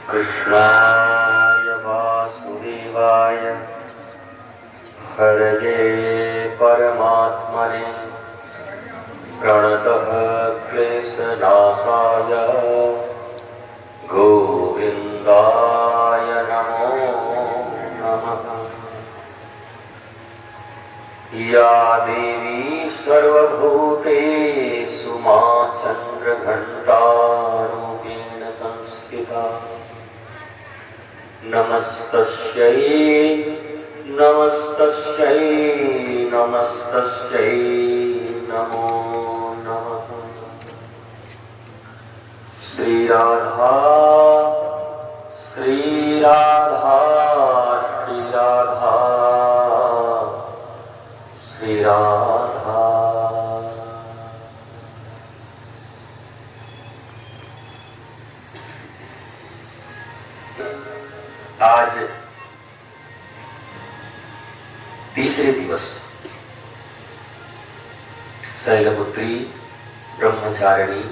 कृष्णाय वासुदेवाय हरये परमात्मने प्रणतः क्लेशनाशाय गोविन्दाय नमो नमः। या देवी सर्वभूतेषु मा चन्द्रघण्टारूपेण संस्थिता नमस्तस्यै नमस्तस्यै नमस्तस्यै नमो नमः। श्रीराधा श्रीराधा श्रीराधा श्रीराधा। आज तीसरे दिवस शैलपुत्री ब्रह्मचारिणी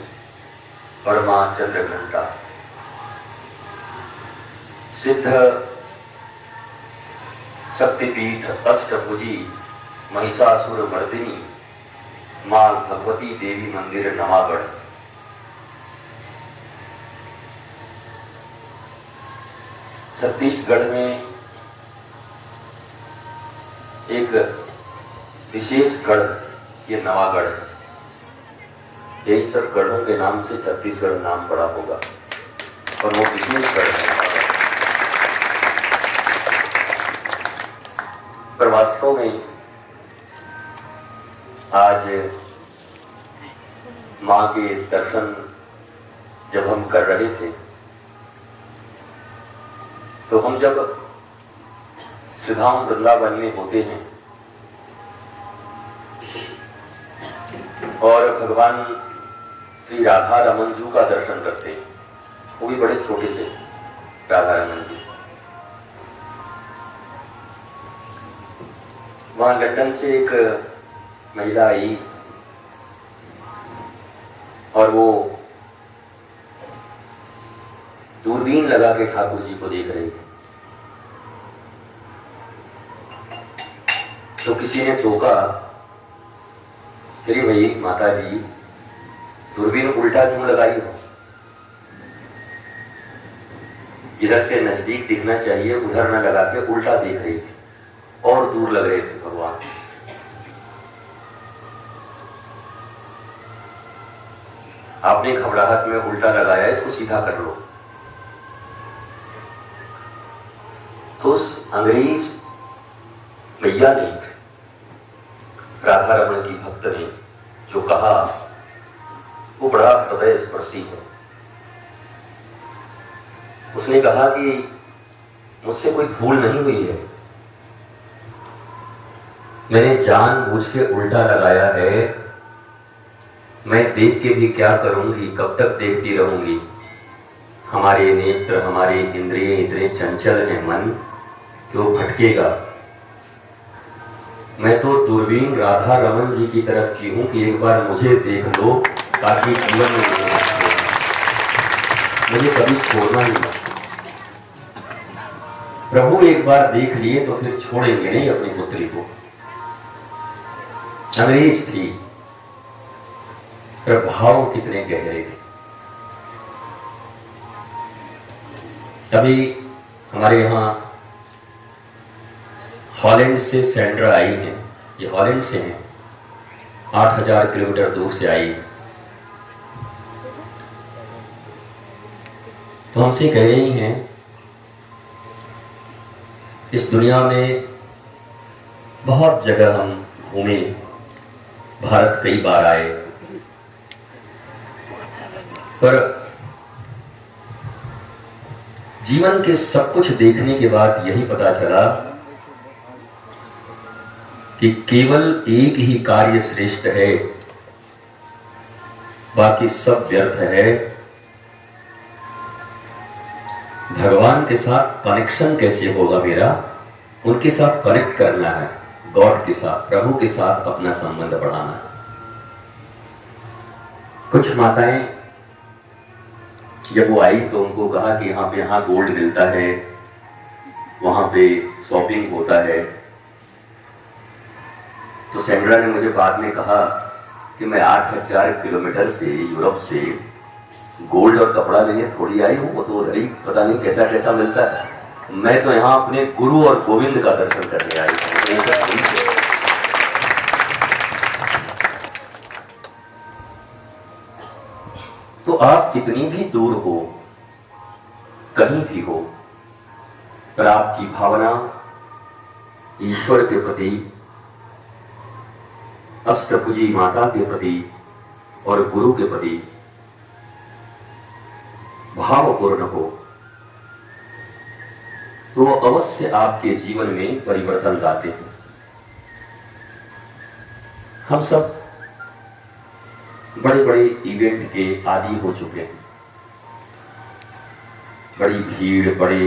और मां चंद्रघंटा सिद्ध शक्तिपीठ अष्टभुजी महिषासुर मर्दिनी मां भगवती देवी मंदिर नवागढ़ छत्तीसगढ़ में एक विशेष गढ़ ये नवागढ़ है। यही सब गढ़ों के नाम से छत्तीसगढ़ नाम पड़ा होगा और वो विशेष गढ़ है। पर वास्तव में आज मां के दर्शन जब हम कर रहे थे तो हम जब श्रीधाम वृंदावन में होते हैं और भगवान श्री राधा रमन जी का दर्शन करते हैं, वो भी बड़े छोटे से राधा रमन जी। वहां लंदन से एक महिला आई और वो दूरबीन लगा के ठाकुर जी को देख रही थी। तो किसी ने टोका, अरे भाई माता जी दूरबीन उल्टा क्यों लगाई हो? इधर से नजदीक दिखना चाहिए, उधर न लगा के उल्टा देख रही थी और दूर लग रहे थे भगवान। आपने घबराहट में उल्टा लगाया, इसको सीधा कर लो। तो उस अंग्रेज भैया ने, राधा रमन की भक्त ने जो कहा वो बड़ा हृदय स्पर्शी है। उसने कहा कि मुझसे कोई भूल नहीं हुई है, मैंने जानबूझ के उल्टा लगाया है। मैं देख के भी क्या करूंगी, कब तक देखती रहूंगी? हमारे नेत्र, हमारे इंद्रिय इतने चंचल हैं, मन कि वो भटकेगा। मैं तो दूरबीन राधा रमन जी की तरफ की हूं कि एक बार मुझे देख लो ताकि जीवन में मुझे कभी छोड़ना ही मत। प्रभु एक बार देख लिए तो फिर छोड़ेंगे नहीं अपनी पुत्री को। अंग्रेज थी, प्रभाव कितने गहरे थे। अभी हमारे यहाँ हॉलैंड से सेंड्रा आई है, ये हॉलैंड से हैं, 8000 किलोमीटर दूर से आई है। तो हमसे कह रही हैं इस दुनिया में बहुत जगह हम घूमे, भारत कई बार आए, पर जीवन के सब कुछ देखने के बाद यही पता चला कि केवल एक ही कार्य श्रेष्ठ है, बाकी सब व्यर्थ है। भगवान के साथ कनेक्शन कैसे होगा मेरा? उनके साथ कनेक्ट करना है, गॉड के साथ, प्रभु के साथ अपना संबंध बढ़ाना है। कुछ माताएं जब वो आई तो उनको कहा कि यहाँ गोल्ड मिलता है, वहाँ पे शॉपिंग होता है। तो सेंड्रा ने मुझे बाद में कहा कि मैं 8000 किलोमीटर से यूरोप से गोल्ड और कपड़ा लेने थोड़ी आई हूँ, वो तो उधर ही पता नहीं कैसा कैसा मिलता है। मैं तो यहाँ अपने गुरु और गोविंद का दर्शन करने आई हूँ। तो आप कितनी भी दूर हो, कहीं भी हो, पर आपकी भावना ईश्वर के प्रति, अष्टभुजी माता के प्रति और गुरु के प्रति भावपूर्ण हो तो अवश्य आपके जीवन में परिवर्तन लाते हैं। हम सब बड़े बड़े इवेंट के आदी हो चुके हैं। बड़ी भीड़, बड़े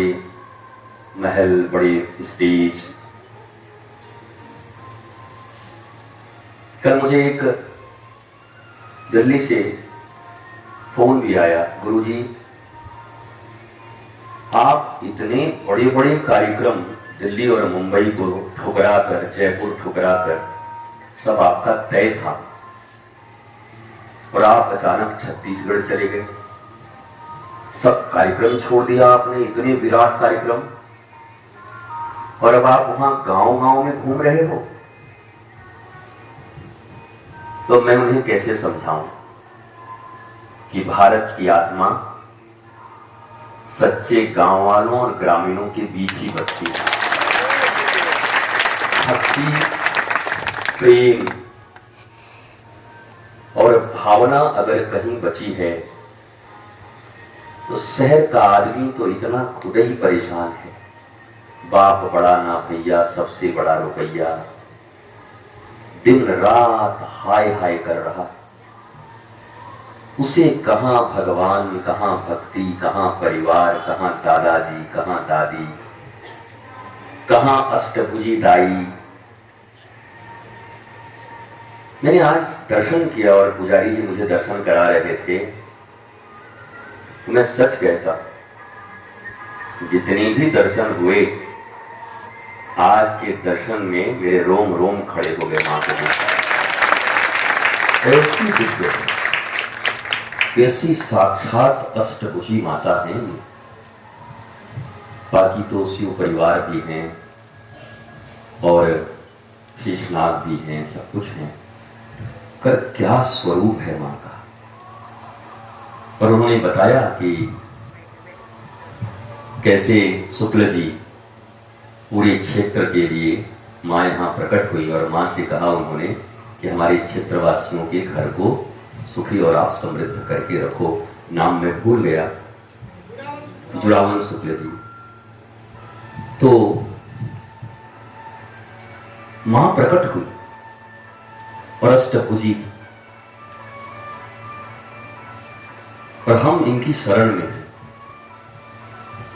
महल, बड़े स्टेज। कल मुझे एक दिल्ली से फोन भी आया, गुरुजी आप इतने बड़े बड़े कार्यक्रम दिल्ली और मुंबई को ठुकरा कर, जयपुर ठुकरा कर सब आपका तय था और आप अचानक छत्तीसगढ़ चले गए। सब कार्यक्रम छोड़ दिया आपने, इतने विराट कार्यक्रम, और अब आप वहां गांव-गांव में घूम रहे हो। तो मैं उन्हें कैसे समझाऊं कि भारत की आत्मा सच्चे गांव वालों और ग्रामीणों के बीच ही बसती है। भक्ति, प्रेम और भावना अगर कहीं बची है तो शहर का आदमी तो इतना खुद ही परेशान है। बाप बड़ा ना भैया, सबसे बड़ा रुपया, दिन रात हाय हाय कर रहा। उसे कहां भगवान, कहां भक्ति, कहां परिवार, कहां दादाजी, कहां दादी, कहां अष्टभुजी दाई। मैंने आज दर्शन किया और पुजारी जी मुझे दर्शन करा रहे थे। मैं सच कहता, जितने भी दर्शन हुए, आज के दर्शन में मेरे रोम रोम खड़े हो गए। मां के ऐसी दिव्य, कैसी साक्षात अष्टभुजी माता है। बाकी तो शिव परिवार भी हैं और शेषनाग भी हैं, सब कुछ है, कर क्या स्वरूप है मां का। और उन्होंने बताया कि कैसे शुक्ल जी पूरे क्षेत्र के लिए मां यहाँ प्रकट हुई और मां से कहा उन्होंने कि हमारे क्षेत्रवासियों के घर को सुखी और आप समृद्ध करके रखो। नाम मैं भूल गया, जुड़ावन शुक्ल जी। तो मां प्रकट हुई और अष्टभुजी, और हम इनकी शरण में हैं।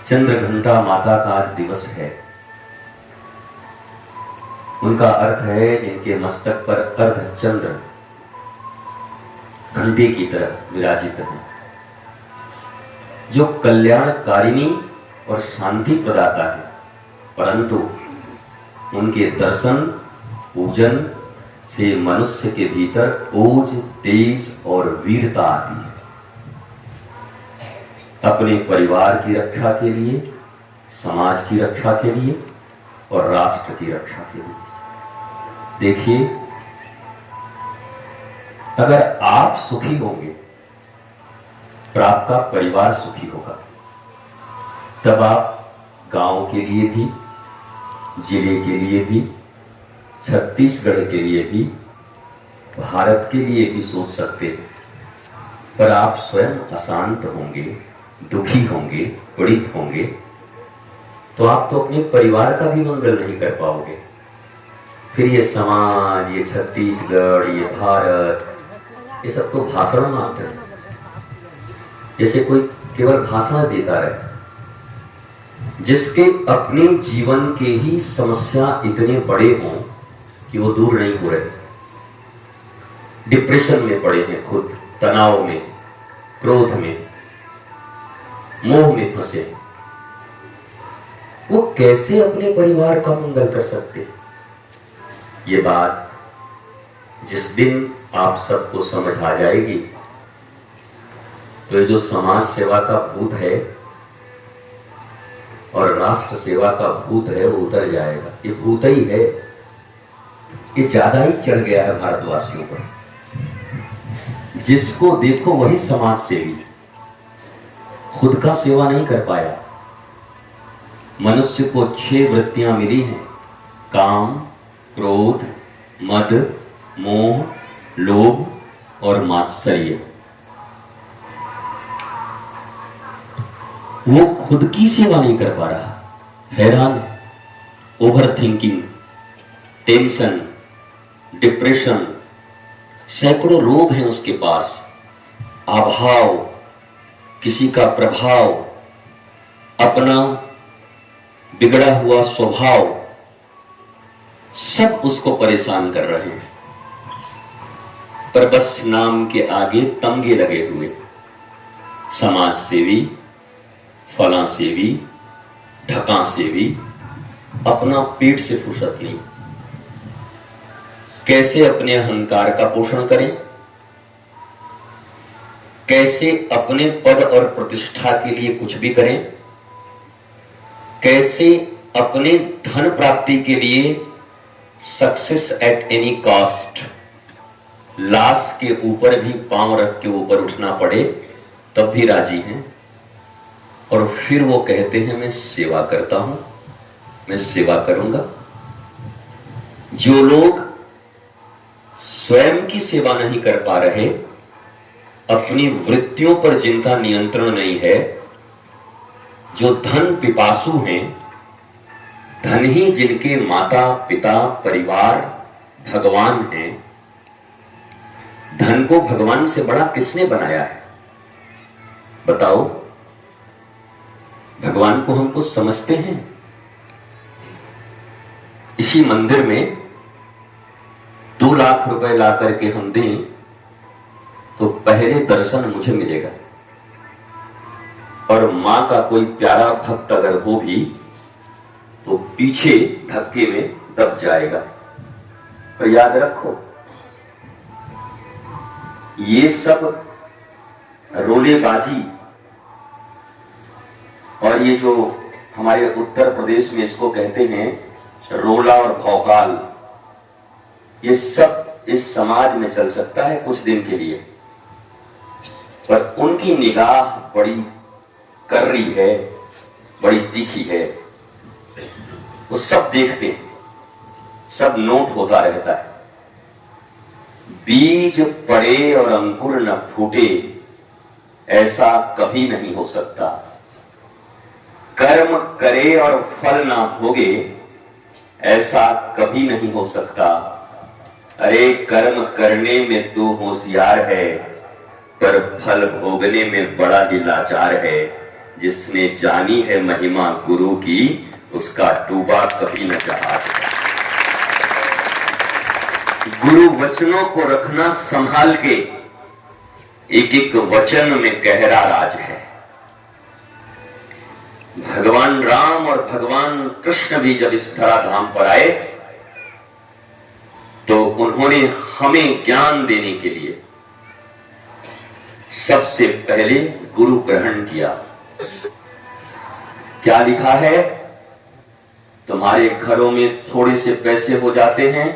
चंद्रघंटा माता का आज दिवस है। उनका अर्थ है जिनके मस्तक पर अर्ध चंद्र घंटे की तरह विराजित है, जो कल्याणकारिणी और शांति प्रदाता है। परंतु उनके दर्शन पूजन से मनुष्य के भीतर ओज, तेज और वीरता आती है। अपने परिवार की रक्षा के लिए, समाज की रक्षा के लिए और राष्ट्र की रक्षा के लिए। देखिए, अगर आप सुखी होंगे और आपका परिवार सुखी होगा, तब आप गांव के लिए भी, जिले के लिए भी, छत्तीसगढ़ के लिए भी, भारत के लिए भी सोच सकते हैं। पर आप स्वयं अशांत होंगे, दुखी होंगे, पीड़ित होंगे, तो आप तो अपने परिवार का भी मंगल नहीं कर पाओगे। फिर ये समाज, ये छत्तीसगढ़, ये भारत, ये सब तो भाषण मात्र है। जैसे कोई केवल भाषण देता रहे, जिसके अपने जीवन के ही समस्या इतने बड़े हों कि वो दूर नहीं हो रहे, डिप्रेशन में पड़े हैं, खुद तनाव में, क्रोध में, मोह में फंसे हैं, वो कैसे अपने परिवार का मंगल कर सकते हैं? ये बात जिस दिन आप सबको समझ आ जाएगी तो ये जो समाज सेवा का भूत है और राष्ट्र सेवा का भूत है वो उतर जाएगा। ये भूत ही है, ये ज्यादा ही चढ़ गया है भारतवासियों पर। जिसको देखो वही समाज सेवी, खुद का सेवा नहीं कर पाया। मनुष्य को 6 वृत्तियां मिली हैं, काम, क्रोध, मद, मोह, लोभ और मात्सर्य। वो खुद की सेवा नहीं कर पा रहा, हैरान है। ओवर थिंकिंग, टेंशन, डिप्रेशन, सैकड़ों रोग हैं उसके पास। अभाव, किसी का प्रभाव, अपना बिगड़ा हुआ स्वभाव, सब उसको परेशान कर रहे हैं। पर बस नाम के आगे तमगे लगे हुए। समाज सेवी, फला सेवी, ढका सेवी, अपना पेट से फुर्सत नहीं। कैसे अपने अहंकार का पोषण करें, कैसे अपने पद और प्रतिष्ठा के लिए कुछ भी करें, कैसे अपने धन प्राप्ति के लिए सक्सेस एट एनी कॉस्ट, लाश के ऊपर भी पांव रख के ऊपर उठना पड़े तब भी राजी हैं। और फिर वो कहते हैं मैं सेवा करता हूं, मैं सेवा करूंगा। जो लोग स्वयं की सेवा नहीं कर पा रहे, अपनी वृत्तियों पर जिनका नियंत्रण नहीं है, जो धन पिपासु हैं, धन ही जिनके माता पिता परिवार भगवान हैं, धन को भगवान से बड़ा किसने बनाया है बताओ? भगवान को हम कुछ समझते हैं? इसी मंदिर में 2 लाख रुपए ला करके हम दें तो पहले दर्शन मुझे मिलेगा, और मां का कोई प्यारा भक्त अगर हो भी तो पीछे धक्के में दब जाएगा। पर याद रखो, ये सब रोलेबाजी, और ये जो हमारे उत्तर प्रदेश में इसको कहते हैं रोला और भौकाल, ये सब इस समाज में चल सकता है कुछ दिन के लिए, पर उनकी निगाह बड़ी कर्री है, बड़ी तीखी है। वो सब देखते हैं, सब नोट होता रहता है। बीज पड़े और अंकुर न फूटे, ऐसा कभी नहीं हो सकता। कर्म करे और फल ना भोगे, ऐसा कभी नहीं हो सकता। अरे कर्म करने में तू होशियार है, पर फल भोगने में बड़ा ही लाचार है। जिसने जानी है महिमा गुरु की, उसका डूबा कभी न जहाज। गुरु वचनों को रखना संभाल के, एक एक वचन में गहरा राज है। भगवान राम और भगवान कृष्ण भी जब इस धराधाम पर आए तो उन्होंने हमें ज्ञान देने के लिए सबसे पहले गुरु ग्रहण किया। क्या लिखा है? तुम्हारे घरों में थोड़े से पैसे हो जाते हैं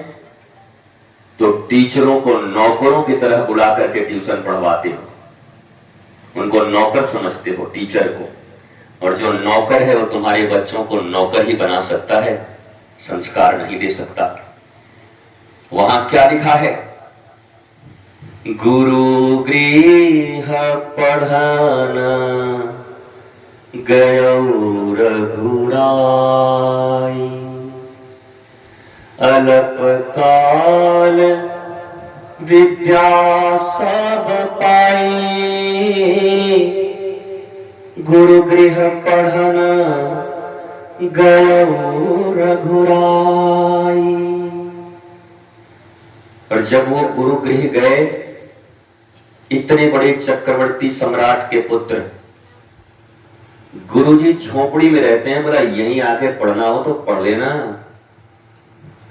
तो टीचरों को नौकरों की तरह बुला करके ट्यूशन पढ़वाते हो, उनको नौकर समझते हो टीचर को, और जो नौकर है वो तुम्हारे बच्चों को नौकर ही बना सकता है, संस्कार नहीं दे सकता। वहां क्या लिखा है? गुरु गृह पढ़ाना गयो रघुराई, अल्प काल विद्या सब पाई, गुरु गृह पढ़ना गयो रघुराई। और जब वो गुरु गृह गए, इतने बड़े चक्रवर्ती सम्राट के पुत्र गुरुजी झोपड़ी में रहते हैं, बोला यहीं आके पढ़ना हो तो पढ़ लेना।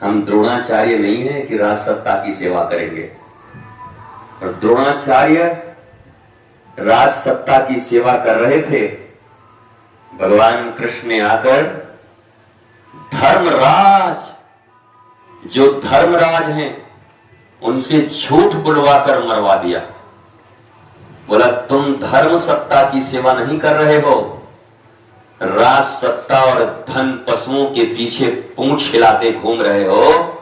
हम द्रोणाचार्य नहीं है कि राज सत्ता की सेवा करेंगे। और द्रोणाचार्य राज सत्ता की सेवा कर रहे थे। भगवान कृष्ण ने आकर धर्मराज, जो धर्मराज हैं, उनसे झूठ बुलवाकर मरवा दिया। बोला तुम धर्म सत्ता की सेवा नहीं कर रहे हो, राज सत्ता और धन पशुओं के पीछे पूंछ हिलाते घूम रहे हो।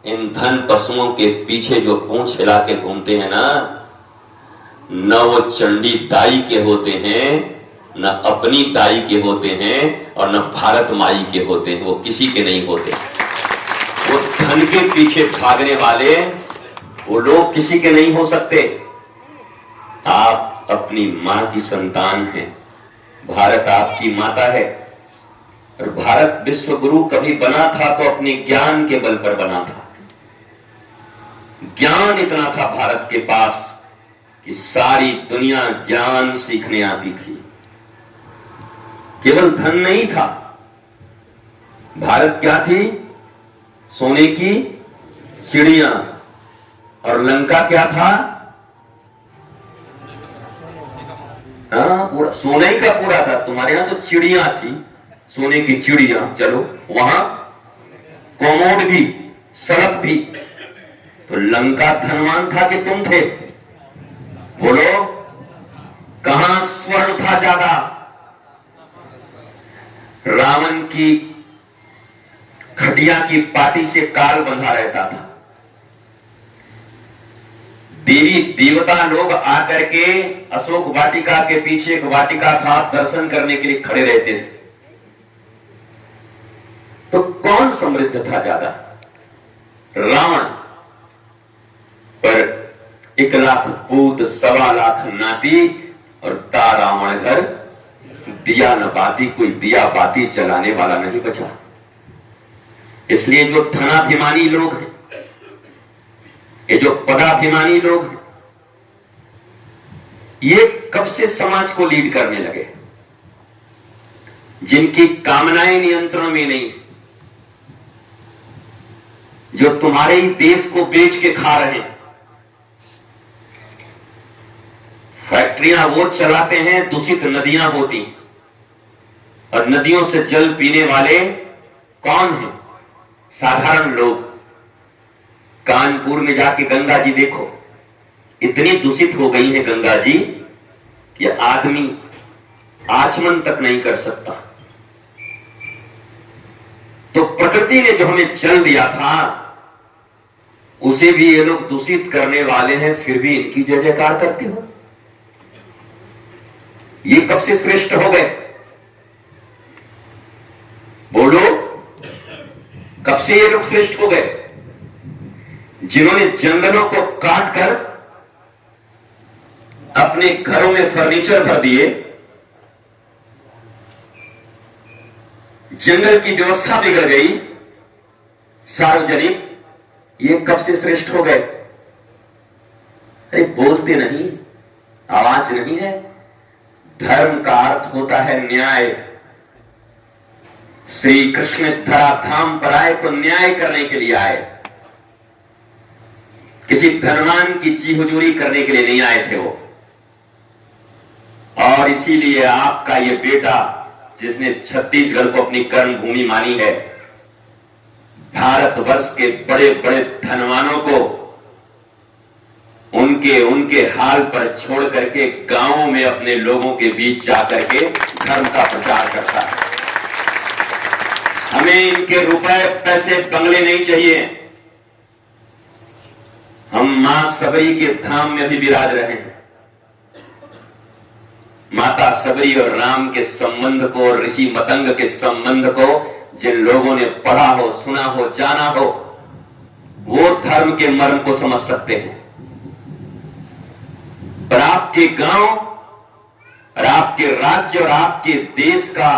इन धन पशुओं के पीछे जो पूंछ हिला के घूमते हैं ना, न वो चंडी दाई के होते हैं, न अपनी दाई के होते हैं, और न भारत माई के होते हैं। वो किसी के नहीं होते। वो धन के पीछे भागने वाले वो लोग किसी के नहीं हो सकते। आप अपनी मां की संतान हैं। भारत आपकी माता है। और भारत विश्व गुरु कभी बना था तो अपने ज्ञान के बल पर बना था। ज्ञान इतना था भारत के पास कि सारी दुनिया ज्ञान सीखने आती थी। केवल धन नहीं था। भारत क्या थी? सोने की चिड़िया। और लंका क्या था? हाँ, पूरा सोने ही का पूरा था। तुम्हारे यहां तो चिड़िया थी, सोने की चिड़िया। चलो वहां कोमोड भी, सड़क भी। तो लंका धनवान था कि तुम थे? बोलो, कहां स्वर्ण था ज्यादा? रावण की खटिया की पाटी से काल बंधा रहता था। देवी देवता लोग आकर के अशोक वाटिका के पीछे एक वाटिका था, दर्शन करने के लिए खड़े रहते थे। तो कौन समृद्ध था ज्यादा? रावण। पर 1 लाख पूत, 1.25 लाख नाती, और ता रावण घर दिया न बाती। कोई दिया बाती जलाने वाला नहीं बचा। इसलिए जो धनाभिमानी लोग हैं, ये जो पदाभिमानी लोग हैं, ये कब से समाज को लीड करने लगे? जिनकी कामनाएं नियंत्रण में नहीं, जो तुम्हारे ही देश को बेच के खा रहे हैं। फैक्ट्रियां वो चलाते हैं, दूषित नदियां होती, और नदियों से जल पीने वाले कौन हैं? साधारण लोग। कानपुर में जाके गंगा जी देखो, इतनी दूषित हो गई है गंगा जी कि आदमी आचमन तक नहीं कर सकता। तो प्रकृति ने जो हमें जल दिया था, उसे भी ये लोग दूषित करने वाले हैं, फिर भी इनकी जय जयकार करते हो। ये कब से श्रेष्ठ हो गए? बोलो, कब से ये लोग श्रेष्ठ हो गए? जिन्होंने जंगलों को काटकर अपने घरों में फर्नीचर भर दिए, जंगल की व्यवस्था बिगड़ गई सार्वजनिक, ये कब से श्रेष्ठ हो गए? अरे बोलते नहीं, आवाज नहीं है। धर्म का अर्थ होता है न्याय। श्री कृष्ण इस धराधाम पर आए तो न्याय करने के लिए आए। किसी धनवान की जी हुजूरी करने के लिए नहीं आए थे वो। और इसीलिए आपका ये बेटा, जिसने छत्तीसगढ़ को अपनी कर्म भूमि मानी है, भारतवर्ष के बड़े बड़े धनवानों को उनके हाल पर छोड़ करके गांवों में अपने लोगों के बीच जाकर के धर्म का प्रचार करता है। हमें इनके रुपए, पैसे, बंगले नहीं चाहिए। हम मां सबरी के धाम में भी विराज रहे हैं। माता सबरी और राम के संबंध को, ऋषि मतंग के संबंध को जिन लोगों ने पढ़ा हो, सुना हो, जाना हो, वो धर्म के मर्म को समझ सकते हैं। पर आपके गांव और आपके राज्य और आपके देश का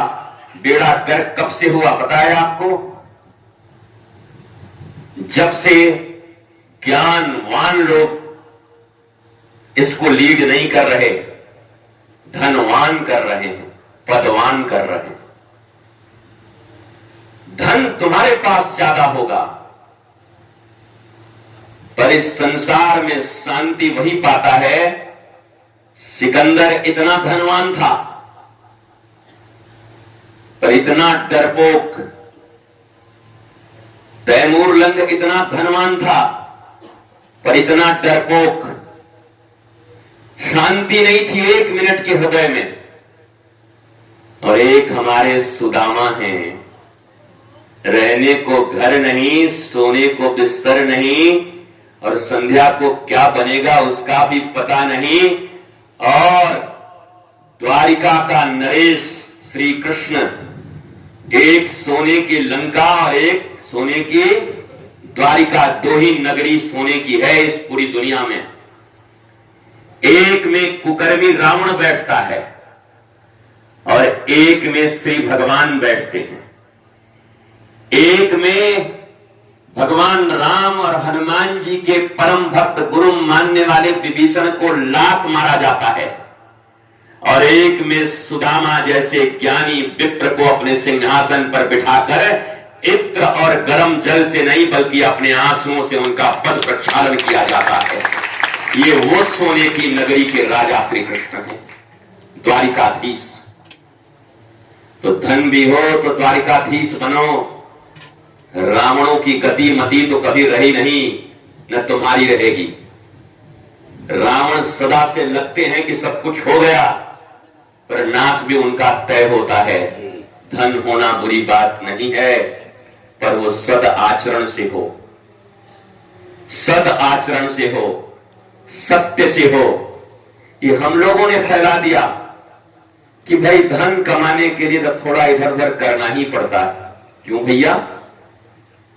बेड़ा गर्क कब से हुआ पता है आपको? जब से ज्ञानवान लोग इसको लीड नहीं कर रहे, धनवान कर रहे हैं। पदवान कर रहे हैं। धन तुम्हारे पास ज्यादा होगा, पर इस संसार में शांति वही पाता है। सिकंदर इतना धनवान था, पर इतना डरपोक। तैमूर लंग इतना धनवान था, पर इतना डरपोक। शांति नहीं थी एक मिनट के हृदय में। और एक हमारे सुदामा हैं, रहने को घर नहीं, सोने को बिस्तर नहीं, और संध्या को क्या बनेगा उसका भी पता नहीं। और द्वारिका का नरेश श्री कृष्ण, एक सोने की लंका और एक सोने की द्वारिका, दो ही नगरी सोने की है इस पूरी दुनिया में। एक में कुकर्मी रावण बैठता है और एक में श्री भगवान बैठते हैं। एक में भगवान राम और हनुमान जी के परम भक्त गुरु मानने वाले विभीषण को लात मारा जाता है, और एक में सुदामा जैसे ज्ञानी विप्र को अपने सिंहासन पर बिठाकर इत्र और गर्म जल से नहीं बल्कि अपने आंसुओं से उनका पद प्रक्षालन किया जाता है। ये वो सोने की नगरी के राजा श्री कृष्ण हैं, द्वारिकाधीश। तो धन भी हो तो द्वारिकाधीश बनो। रावणों की गति मति तो कभी रही नहीं, न तुम्हारी रहेगी। रावण सदा से लगते हैं कि सब कुछ हो गया, पर नाश भी उनका तय होता है। धन होना बुरी बात नहीं है, पर वो सद आचरण से हो, सद आचरण से हो, सत्य से हो। ये हम लोगों ने फैला दिया कि भाई धन कमाने के लिए तो थोड़ा इधर उधर करना ही पड़ता है। क्यों भैया,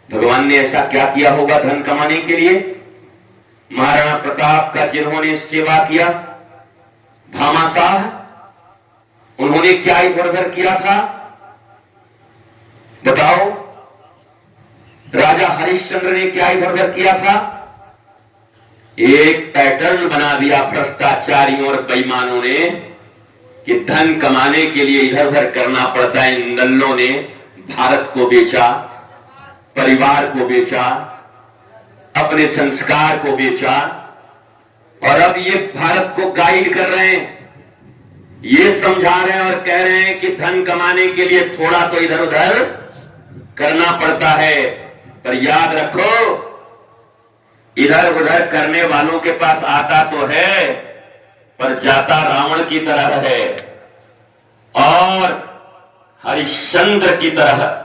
भगवान ने ऐसा क्या किया होगा धन कमाने के लिए? महाराणा प्रताप का जिन्होंने सेवा किया, भामाशाह, उन्होंने क्या इधर उधर किया था बताओ? राजा हरिश्चंद्र ने क्या इधर उधर किया था? एक पैटर्न बना दिया भ्रष्टाचारियों और बेईमानों ने कि धन कमाने के लिए इधर उधर करना पड़ता है। इन नल्लों ने भारत को बेचा, परिवार को बेचा, अपने संस्कार को बेचा, और अब ये भारत को गाइड कर रहे हैं, ये समझा रहे हैं और कह रहे हैं कि धन कमाने के लिए थोड़ा तो इधर उधर करना पड़ता है। पर याद रखो, इधर उधर करने वालों के पास आता तो है, पर जाता रावण की तरह है, और हरिश्चंद्र की तरह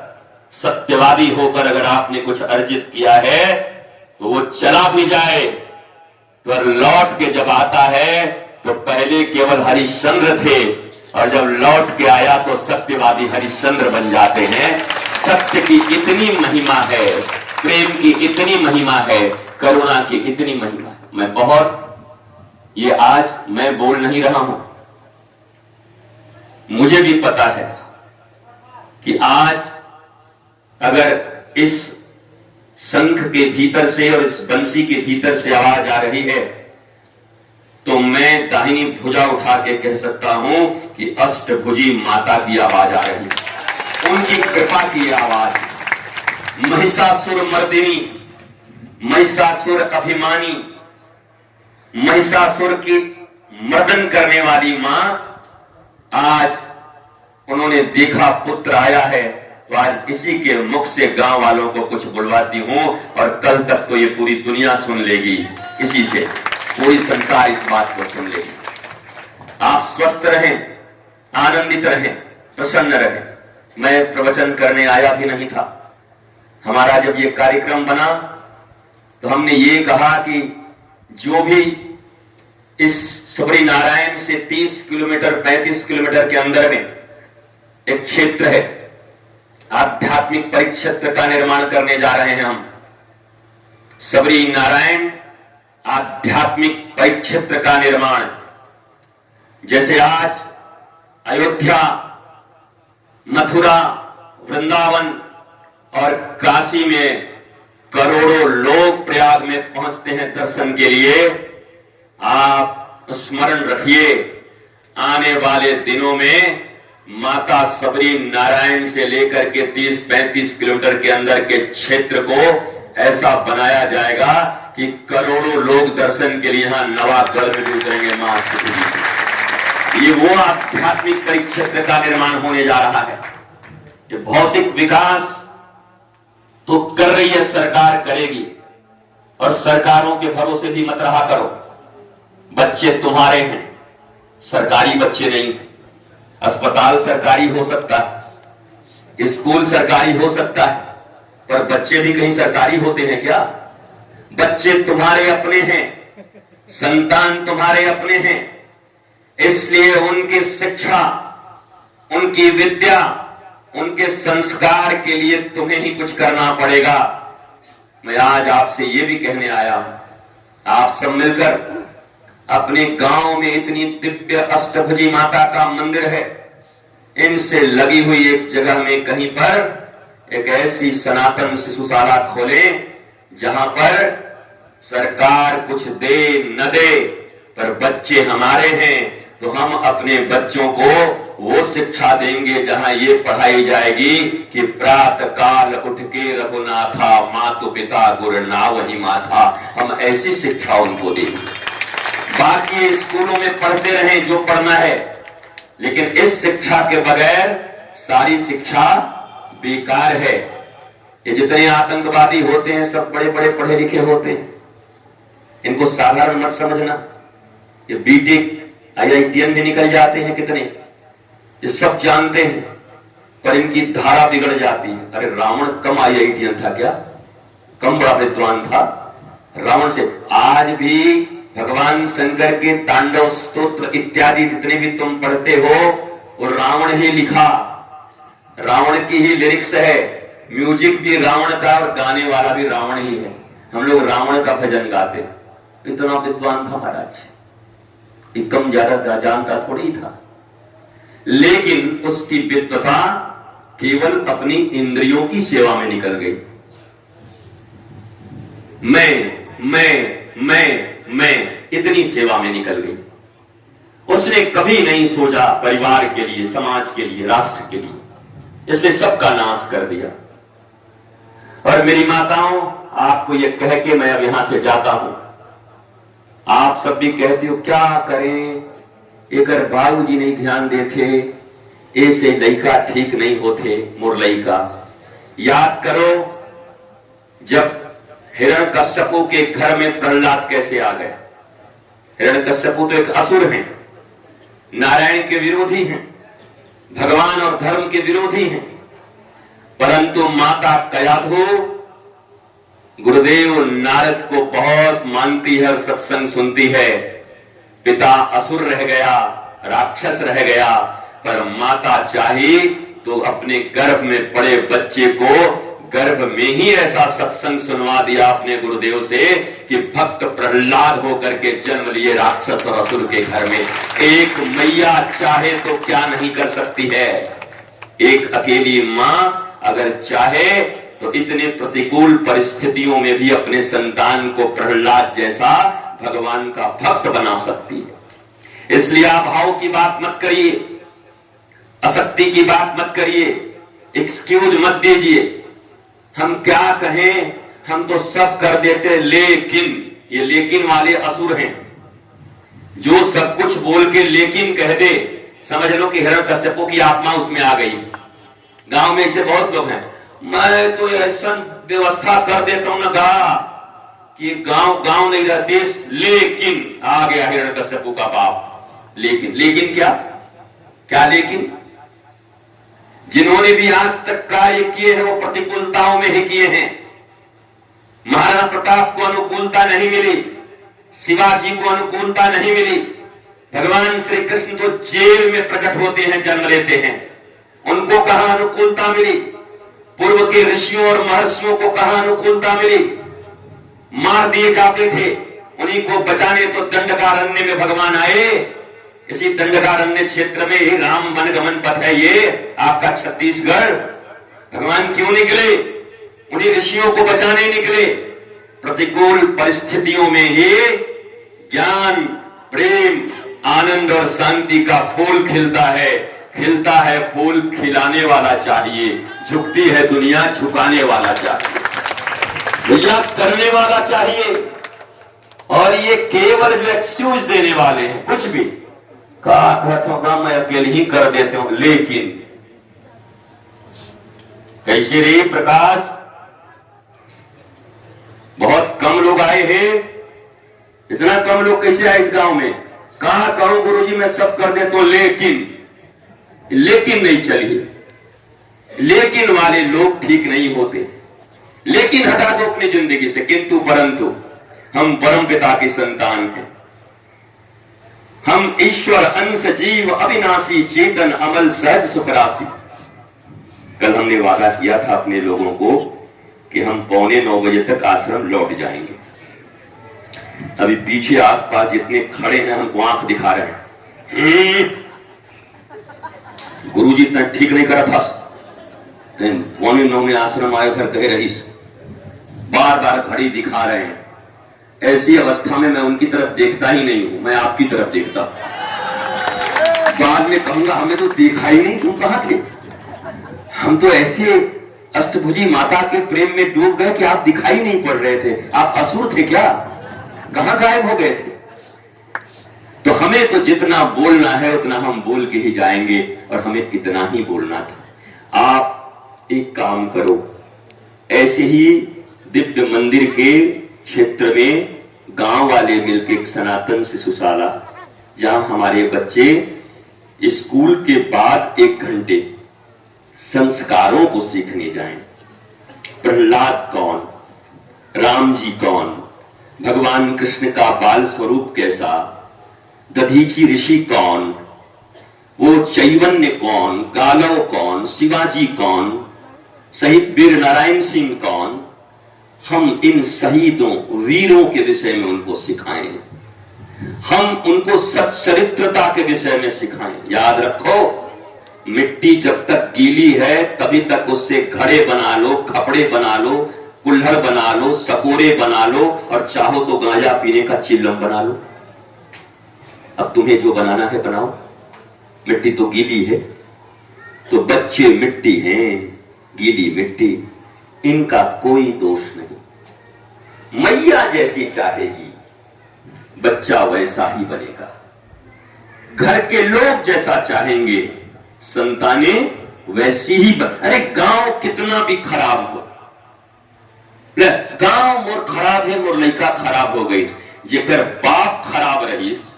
सत्यवादी होकर अगर आपने कुछ अर्जित किया है तो वो चला भी जाए, तो लौट के जब आता है तो पहले केवल हरिश्चंद्र थे, और जब लौट के आया तो सत्यवादी हरिश्चंद्र बन जाते हैं। सत्य की इतनी महिमा है, प्रेम की इतनी महिमा है, करुणा की इतनी महिमा है। मैं बहुत, ये आज मैं बोल नहीं रहा हूं, मुझे भी पता है कि आज अगर इस शंख के भीतर से और इस बंसी के भीतर से आवाज आ रही है, तो मैं दाहिनी भुजा उठा के कह सकता हूं कि अष्टभुजी माता की आवाज आ रही है, उनकी कृपा की आवाज। महिषासुर मर्दिनी, महिषासुर अभिमानी, महिषासुर की मर्दन करने वाली मां, आज उन्होंने देखा पुत्र आया है, तो आज इसी के मुख से गांव वालों को कुछ बुलवाती हूं, और कल तक तो ये पूरी दुनिया सुन लेगी, इसी से पूरी संसार इस बात को सुन लेगी। आप स्वस्थ रहें, आनंदित रहें, प्रसन्न रहें। मैं प्रवचन करने आया भी नहीं था। हमारा जब ये कार्यक्रम बना तो हमने ये कहा कि जो भी इस सबरी नारायण से 30 किलोमीटर 35 किलोमीटर के अंदर में एक क्षेत्र है, आध्यात्मिक परिक्षेत्र का निर्माण करने जा रहे हैं हम। सबरी नारायण आध्यात्मिक परिक्षेत्र का निर्माण, जैसे आज अयोध्या, मथुरा, वृंदावन और काशी में करोड़ों लोग प्रयाग में पहुंचते हैं दर्शन के लिए। आप स्मरण रखिए, आने वाले दिनों में माता सबरी नारायण से लेकर के 30-35 किलोमीटर के अंदर के क्षेत्र को ऐसा बनाया जाएगा कि करोड़ों लोग दर्शन के लिए यहां नवागढ़ में जुटेंगे। मां ये वो आध्यात्मिक परिक्षेत्र का निर्माण होने जा रहा है कि भौतिक विकास तो कर रही है सरकार, करेगी, और सरकारों के भरोसे भी मत रहा करो। बच्चे तुम्हारे हैं, सरकारी बच्चे नहीं हैं। अस्पताल सरकारी हो सकता है, स्कूल सरकारी हो सकता है, पर बच्चे भी कहीं सरकारी होते हैं क्या? बच्चे तुम्हारे अपने हैं, संतान तुम्हारे अपने हैं, इसलिए उनकी शिक्षा, उनकी विद्या, उनके संस्कार के लिए तुम्हें ही कुछ करना पड़ेगा। मैं आज आपसे ये भी कहने आया हूं, आप सब मिलकर अपने गांव में इतनी दिव्य अष्टभुजी माता का मंदिर है, इनसे लगी हुई एक जगह में कहीं पर एक ऐसी सनातन शिशुशाला खोलें जहां पर सरकार कुछ दे न दे, पर बच्चे हमारे हैं तो हम अपने बच्चों को वो शिक्षा देंगे जहां ये पढ़ाई जाएगी कि प्रातः काल उठ के रघुनाथा, मातु पिता गुरु ना वही माथा। हम ऐसी शिक्षा उनको देंगे। बाकी स्कूलों में पढ़ते रहें जो पढ़ना है, लेकिन इस शिक्षा के बगैर सारी शिक्षा बेकार है। ये जितने आतंकवादी होते हैं सब बड़े बड़े पढ़े लिखे होते हैं, इनको साधारण मत समझना। ये बीटेक IITN में निकल जाते हैं कितने, ये सब जानते हैं, पर इनकी धारा बिगड़ जाती है। अरे रावण कम IITN था क्या? कम बड़ा विद्वान था रावण से? आज भी भगवान शंकर के तांडव स्तोत्र इत्यादि जितने भी तुम पढ़ते हो वो रावण ही लिखा, रावण की ही लिरिक्स है। म्यूजिक भी रावण का और गाने वाला भी रावण ही है। हम लोग रावण का भजन गाते। इतना विद्वान था महाराज, ये कम ज्यादा जानता थोड़ी था, लेकिन उसकी विद्वता केवल अपनी इंद्रियों की सेवा में निकल गई। मैं इतनी सेवा में निकल गई। उसने कभी नहीं सोचा परिवार के लिए, समाज के लिए, राष्ट्र के लिए, इसने सबका नाश कर दिया। और मेरी माताओं, आपको यह कह के मैं अब यहां से जाता हूं। आप सब भी कहते हो क्या करें, एक बाबू जी नहीं ध्यान देते, ऐसे लड़का ठीक नहीं होते मुरलई का। याद करो जब हिरण्यकश्यपु के घर में प्रहलाद कैसे आ गए। हिरण्यकश्यपु तो एक असुर हैं, नारायण के विरोधी हैं, भगवान और धर्म के विरोधी हैं, परंतु माता कयाधु गुरुदेव नारद को बहुत मानती है और सत्संग सुनती है। पिता असुर रह गया, राक्षस रह गया, पर माता चाही तो अपने गर्भ में पड़े बच्चे को गर्भ में ही ऐसा सत्संग सुनवा दिया अपने गुरुदेव से कि भक्त प्रहलाद होकर के जन्म लिए राक्षस और असुर के घर में। एक मैया चाहे तो क्या नहीं कर सकती है। एक अकेली मां अगर चाहे तो इतने प्रतिकूल परिस्थितियों में भी अपने संतान को प्रहलाद जैसा भगवान का भक्त बना सकती है। इसलिए अभाव की बात मत करिए, असक्ति की बात मत करिए, एक्सक्यूज मत दीजिए। हम क्या कहें, हम तो सब कर देते, लेकिन ये लेकिन वाले असुर हैं। जो सब कुछ बोल के लेकिन कह दे, समझ लो कि हिरण्यकश्यपु की आत्मा उसमें आ गई। गांव में ऐसे बहुत लोग हैं, मैं तो ऐसा व्यवस्था कर देता हूं ना कि गांव नहीं रहा देश, लेकिन आ गया हिरण्यकश्यपु का बाप। लेकिन क्या लेकिन? जिन्होंने भी आज तक कार्य किए हैं वो प्रतिकूलताओं में ही किए हैं। महाराणा प्रताप को अनुकूलता नहीं मिली, शिवाजी को अनुकूलता नहीं मिली, भगवान श्री कृष्ण तो जेल में प्रकट होते हैं, जन्म लेते हैं, उनको कहां अनुकूलता मिली? पूर्व के ऋषियों और महर्षियों को कहां अनुकूलता मिली? मार दिए जाते थे, उन्हीं को बचाने तो दंडकारण्य में भगवान आए। इसी दंडकारण्य क्षेत्र में ही राम वन गमन पथ है, ये आपका छत्तीसगढ़। भगवान क्यों निकले? उन्हीं ऋषियों को बचाने निकले। प्रतिकूल परिस्थितियों में ही ज्ञान, प्रेम, आनंद और शांति का फूल खिलता है। खिलता है फूल खिलाने वाला चाहिए, झुकती है दुनिया झुकाने वाला चाहिए, भैया करने वाला चाहिए। और ये केवल जो एक्सक्यूज देने वाले हैं, कुछ भी कहा था मैं अकेले ही कर देते हूं, लेकिन कैसे रे प्रकाश, बहुत कम लोग आए हैं, इतना कम लोग कैसे आए इस गांव में? कहा करूं गुरुजी मैं सब कर देता हूं, लेकिन नहीं चलिए, लेकिन वाले लोग ठीक नहीं होते। लेकिन हटा दो अपनी जिंदगी से, किंतु परंतु हम परम पिता की संतान हैं, हम ईश्वर अंश जीव अविनाशी चेतन अमल सहज सुखराशि। कल हमने वादा किया था अपने लोगों को कि हम 8:45 बजे तक आश्रम लौट जाएंगे। अभी पीछे आसपास जितने खड़े हैं हमको आंख दिखा रहे हैं, गुरुजी इतना ठीक नहीं करा था, 8:45 में आश्रम आए, फिर कह रही, बार बार घड़ी दिखा रहे हैं। ऐसी अवस्था में मैं उनकी तरफ देखता ही नहीं हूं, मैं आपकी तरफ देखता हूं। बाद में कहूंगा हमें तो देखा ही नहीं, तुम कहां थे? हम तो ऐसे अष्टभुजी माता के प्रेम में डूब गए कि आप दिखाई नहीं पड़ रहे थे। आप असुर थे क्या? कहां गायब हो गए थे? तो हमें तो जितना बोलना है उतना हम बोल के ही जाएंगे, और हमें इतना ही बोलना था। आप एक काम करो, ऐसे ही दिव्य मंदिर के क्षेत्र में गांव वाले मिलकर एक सनातन शिशुशाला, जहां हमारे बच्चे स्कूल के बाद 1 घंटे संस्कारों को सीखने जाएं। प्रहलाद कौन, राम जी कौन, भगवान कृष्ण का बाल स्वरूप कैसा, दधीची ऋषि कौन, वो चैवन्य कौन, गालव कौन, शिवाजी कौन, शहीद वीर नारायण सिंह कौन, हम इन शहीदों वीरों के विषय में उनको सिखाएं, हम उनको सच्चरित्रता के विषय में सिखाएं। याद रखो, मिट्टी जब तक गीली है तभी तक उससे घड़े बना लो, खपड़े बना लो, कुल्हड़ बना लो, सकोरे बना लो, और चाहो तो गांजा पीने का चिल्लम बना लो। अब तुम्हें जो बनाना है बनाओ, मिट्टी तो गीली है, तो बच्चे मिट्टी हैं, गीली मिट्टी, इनका कोई दोष नहीं। मैया जैसी चाहेगी बच्चा वैसा ही बनेगा, घर के लोग जैसा चाहेंगे संतानें वैसी ही अरे गांव कितना भी खराब हो, गांव मोर खराब है, मोर लड़का खराब हो गई, जेकर बाप खराब रहीस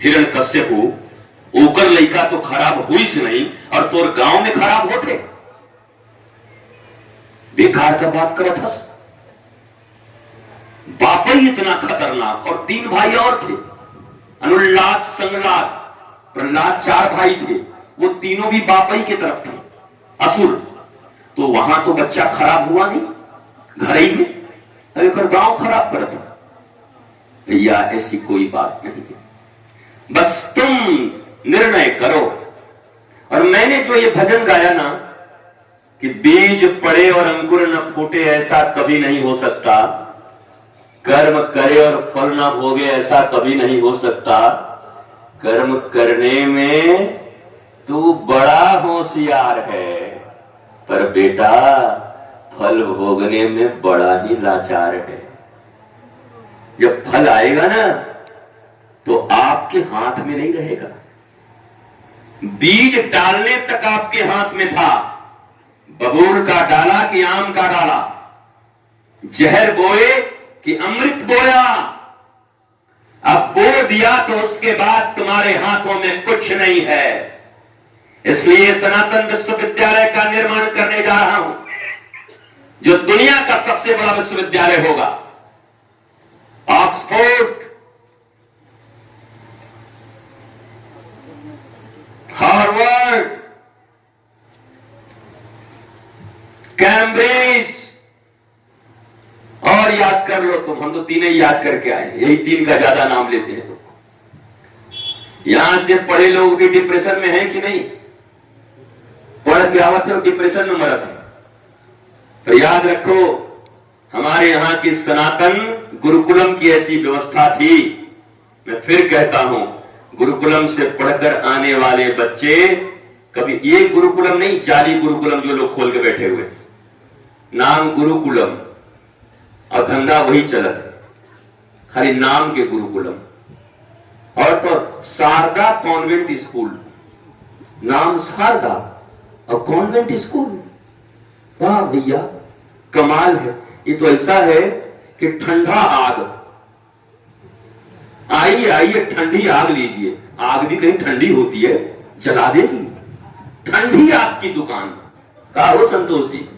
हिरण्यकश्यपु, ओकर लड़का तो खराब हुई से नहीं, और तोर गांव में खराब होते, बेकार का बात करत हस। बाप ही इतना खतरनाक, और 3 भाई और थे, अनुल्लाद, संगलाद, प्रहलाद, 4 भाई थे, वो तीनों भी बाप ही की तरफ थे, असुर। तो वहां तो बच्चा खराब हुआ नहीं, घर ही में, अरे कर गांव खराब करता। भैया ऐसी कोई बात नहीं है, बस तुम निर्णय करो। और मैंने जो ये भजन गाया ना कि बीज पड़े और अंकुर न फूटे, ऐसा कभी नहीं हो सकता, कर्म करे और फल ना भोगे, ऐसा कभी नहीं हो सकता। कर्म करने में तू बड़ा होशियार है, पर बेटा फल भोगने में बड़ा ही लाचार है। जब फल आएगा ना तो आपके हाथ में नहीं रहेगा। बीज डालने तक आपके हाथ में था, बबूल का डाला कि आम का डाला, जहर बोए कि अमृत बोया, अब बो दिया तो उसके बाद तुम्हारे हाथों में कुछ नहीं है। इसलिए सनातन विश्वविद्यालय का निर्माण करने जा रहा हूं, जो दुनिया का सबसे बड़ा विश्वविद्यालय होगा। ऑक्सफोर्ड, हार्वर्ड, कैम्ब्रिज, और याद कर लो तुम, हम तो 3 ही याद करके आए, यही 3 का ज्यादा नाम लेते हैं लोग। यहां से पढ़े लोग भी डिप्रेशन में हैं कि नहीं? पढ़ के आवत है डिप्रेशन में मरत है। तो याद रखो, हमारे यहां की सनातन गुरुकुलम की ऐसी व्यवस्था थी। मैं फिर कहता हूं, गुरुकुलम से पढ़कर आने वाले बच्चे कभी, ये गुरुकुलम नहीं, जाली गुरुकुलम जो लोग खोल के बैठे हुए, नाम गुरुकुलम और धंधा वही चलत है, खाली नाम के गुरुकुलम। और तो शारदा कॉन्वेंट स्कूल, नाम शारदा और कॉन्वेंट स्कूल, वाह भैया कमाल है। ये तो ऐसा है कि ठंडा आग, आइए आइए ठंडी आग लीजिए, आग भी कहीं ठंडी होती है, जला देगी। ठंडी आग की दुकान, कहा हो संतोष जी,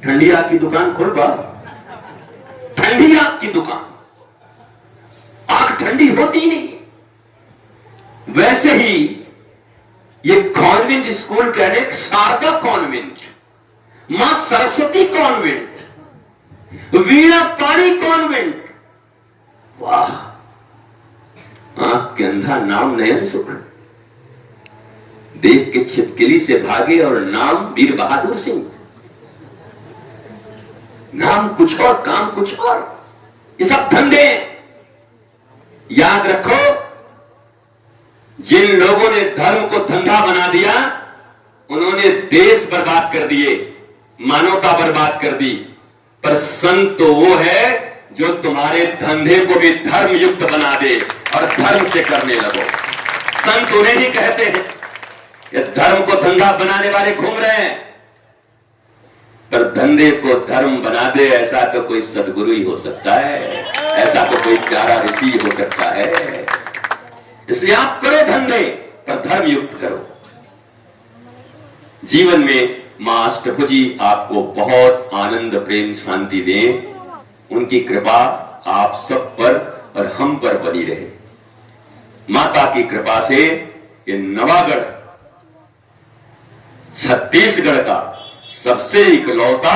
ठंडी आग की दुकान खोल पा, ठंडी आग की दुकान, आग ठंडी होती नहीं। वैसे ही ये कॉन्वेंट स्कूल कहने, शारदा कॉन्वेंट, मां सरस्वती कॉन्वेंट, वीणा पाणी कॉन्वेंट, वाह, आंख के अंधा नाम नयन सुख, देख के छिपकली से भागे और नाम वीर बहादुर सिंह। नाम कुछ और काम कुछ और, ये सब धंधे। याद रखो, जिन लोगों ने धर्म को धंधा बना दिया उन्होंने देश बर्बाद कर दिए, मानवता बर्बाद कर दी। पर संत तो वो है जो तुम्हारे धंधे को भी धर्म युक्त बना दे और धर्म से करने लगो। संत उन्हें ही कहते हैं। ये धर्म को धंधा बनाने वाले घूम रहे हैं, पर धंधे को धर्म बना दे ऐसा तो कोई सदगुरु ही हो सकता है, ऐसा तो कोई प्यारा ऋषि हो सकता है। इसलिए आप करो धंधे, पर धर्म युक्त करो। जीवन में मां अष्टभुजी आपको बहुत आनंद प्रेम शांति दें, उनकी कृपा आप सब पर और हम पर बनी रहे। माता की कृपा से ये नवागढ़ छत्तीसगढ़ का सबसे इकलौता,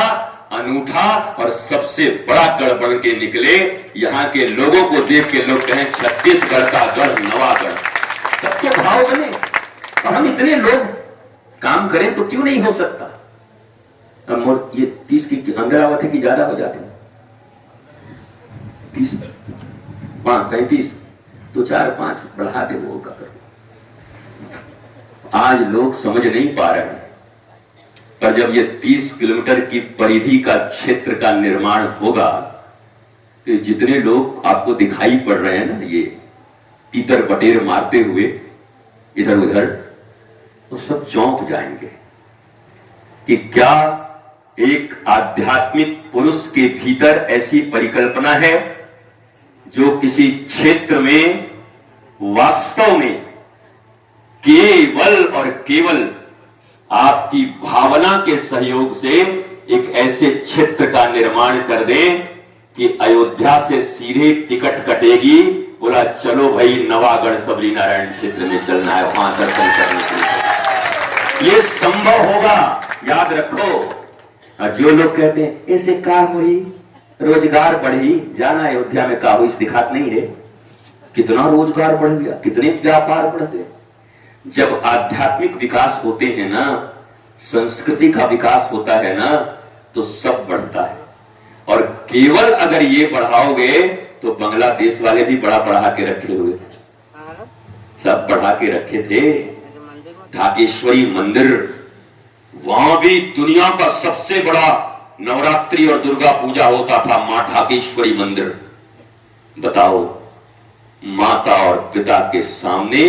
अनूठा और सबसे बड़ा गढ़ बन के निकले। यहाँ के लोगों को देख के लोग कहें छत्तीसगढ़ का गढ़ नवागढ़, तब तो भाव बने। और हम इतने लोग काम करें तो क्यों नहीं हो सकता। अब ये 30 की अंदर आवत है कि ज्यादा हो जाते हैं, 30 35 तो 4-5 बढ़ा दे वो का करो। आज लोग समझ नहीं पा रहे हैं, पर जब ये 30 किलोमीटर की परिधि का क्षेत्र का निर्माण होगा तो जितने लोग आपको दिखाई पड़ रहे हैं ना, ये तीतर बटेर मारते हुए इधर उधर, तो सब चौंक जाएंगे कि क्या एक आध्यात्मिक पुरुष के भीतर ऐसी परिकल्पना है जो किसी क्षेत्र में वास्तव में केवल और केवल आपकी भावना के सहयोग से एक ऐसे क्षेत्र का निर्माण कर दें कि अयोध्या से सीधे टिकट कटेगी, बोला चलो भाई नवागढ़ सबरी नारायण क्षेत्र में चलना है, वहां दर्शन करने के लिए। ये संभव होगा, याद रखो। जो लोग कहते हैं ऐसे का हुई, रोजगार बढ़ी, जाना अयोध्या में का हुई, दिखात नहीं है कितना रोजगार बढ़ गया, कितने व्यापार बढ़ गए। जब आध्यात्मिक विकास होते हैं ना, संस्कृति का विकास होता है ना, तो सब बढ़ता है। और केवल अगर ये बढ़ाओगे तो बांग्लादेश वाले भी बड़ा बढ़ा के रखे हुए थे, सब बढ़ा के रखे थे। ढाकेश्वरी मंदिर, वहां भी दुनिया का सबसे बड़ा नवरात्रि और दुर्गा पूजा होता था, मां ढाकेश्वरी मंदिर। बताओ, माता और पिता के सामने